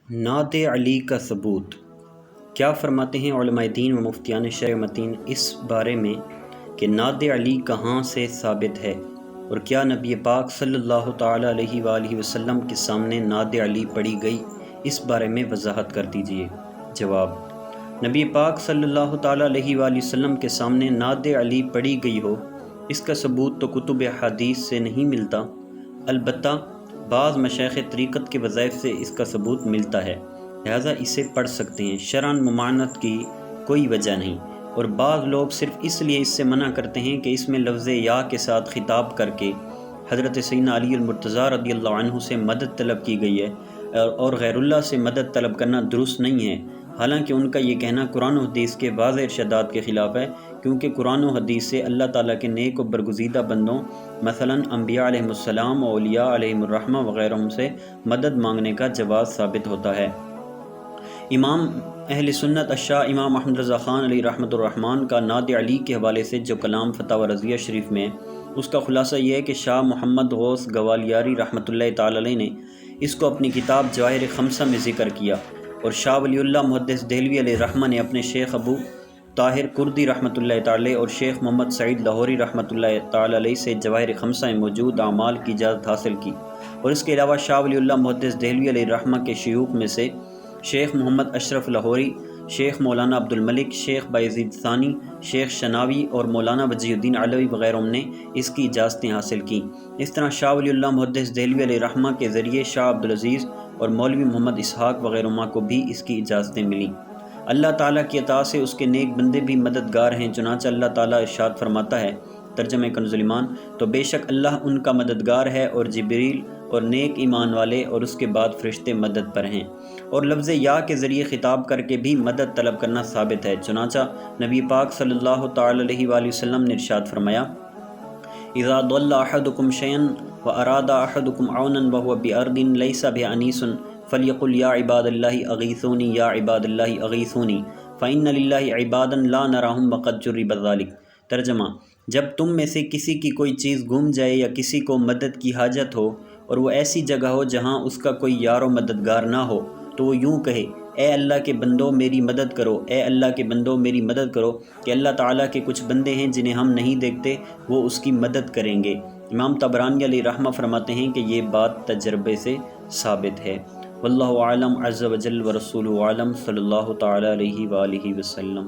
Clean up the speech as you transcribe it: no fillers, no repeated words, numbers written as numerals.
نعت علی کا ثبوت۔ کیا فرماتے ہیں علماء دین و مفتیان شرع متین اس بارے میں کہ نعت علی کہاں سے ثابت ہے، اور کیا نبی پاک صلی اللہ تعالیٰ علیہ وآلہ وسلم کے سامنے نعت علی پڑھی گئی؟ اس بارے میں وضاحت کر دیجئے۔ جواب: نبی پاک صلی اللہ تعالیٰ علیہ وآلہ وسلم کے سامنے نعت علی پڑھی گئی ہو، اس کا ثبوت تو کتب حدیث سے نہیں ملتا، البتہ بعض مشائخ طریقت کے وظائف سے اس کا ثبوت ملتا ہے، لہذا اسے پڑھ سکتے ہیں، شرعاً ممانعت کی کوئی وجہ نہیں۔ اور بعض لوگ صرف اس لیے اس سے منع کرتے ہیں کہ اس میں لفظ یا کے ساتھ خطاب کر کے حضرت سیدنا علی المرتضیٰ رضی اللہ عنہ سے مدد طلب کی گئی ہے، اور غیر اللہ سے مدد طلب کرنا درست نہیں ہے، حالانکہ ان کا یہ کہنا قرآن و حدیث کے واضح ارشادات کے خلاف ہے، کیونکہ قرآن و حدیث سے اللہ تعالیٰ کے نیک و برگزیدہ بندوں مثلاً انبیاء علیہ السلام و اولیاء علیہم الرحمہ وغیرہ سے مدد مانگنے کا جواز ثابت ہوتا ہے۔ امام اہل سنت الشاہ امام احمد رضا خان علیہ رحمۃ الرحمن کا نعت علی کے حوالے سے جو کلام فتاوی رضیہ شریف میں، اس کا خلاصہ یہ ہے کہ شاہ محمد غوث گوالیاری رحمۃ اللہ تعالی علیہ نے اس کو اپنی کتاب جواہر خمسہ میں ذکر کیا، اور شاہ ولی اللہ محدث دہلوی علیہ رحمہ نے اپنے شیخ ابو طاہر کردی رحمۃ اللہ تعالی اور شیخ محمد سعید لاہوری رحمۃ اللہ تعالی علیہ سے جواہر خمسہ میں موجود اعمال کی اجازت حاصل کی، اور اس کے علاوہ شاہ ولی اللہ محدث دہلوی علیہ رحمہ کے شیوخ میں سے شیخ محمد اشرف لاہوری، شیخ مولانا عبد الملک، شیخ بایزید ثانی، شیخ شناوی اور مولانا وجیہ الدین علوی وغیرہ نے اس کی اجازتیں حاصل کیں۔ اس طرح شاہ ولی اللہ محدث دہلوی علیہ رحمہ کے ذریعے شاہ عبدالعزیز اور مولوی محمد اسحاق وغیرہ کو بھی اس کی اجازتیں ملیں۔ اللہ تعالیٰ کی عطا سے اس کے نیک بندے بھی مددگار ہیں، چنانچہ اللہ تعالیٰ ارشاد فرماتا ہے، ترجمہ کنز ایمان، تو بے شک اللہ ان کا مددگار ہے، اور جبریل اور نیک ایمان والے اور اس کے بعد فرشتے مدد پر ہیں۔ اور لفظ یا کے ذریعے خطاب کر کے بھی مدد طلب کرنا ثابت ہے، چنانچہ نبی پاک صلی اللہ تعالی علیہ وآلہ وسلم نے ارشاد فرمایا، اذا ضل احدکم شیئا واراد احدکم عونا وهو بارض لیس بانیس فلیقل یا عباد اللہ اغیثونی یا عباد اللہ اغیثونی فإن للہ عبادا لا نراہم وقد جرب ذلک۔ ترجمہ: جب تم میں سے کسی کی کوئی چیز گم جائے یا کسی کو مدد کی حاجت ہو، اور وہ ایسی جگہ ہو جہاں اس کا کوئی یار و مددگار نہ ہو، تو وہ یوں کہے، اے اللہ کے بندوں میری مدد کرو، اے اللہ کے بندوں میری مدد کرو، کہ اللہ تعالیٰ کے کچھ بندے ہیں جنہیں ہم نہیں دیکھتے، وہ اس کی مدد کریں گے۔ امام طبرانی علیہ رحمہ فرماتے ہیں کہ یہ بات تجربے سے ثابت ہے۔ واللہ اعلم عز وجل ورسولہ اعلم، صلی اللہ تعالی علیہ وآلہ وسلم۔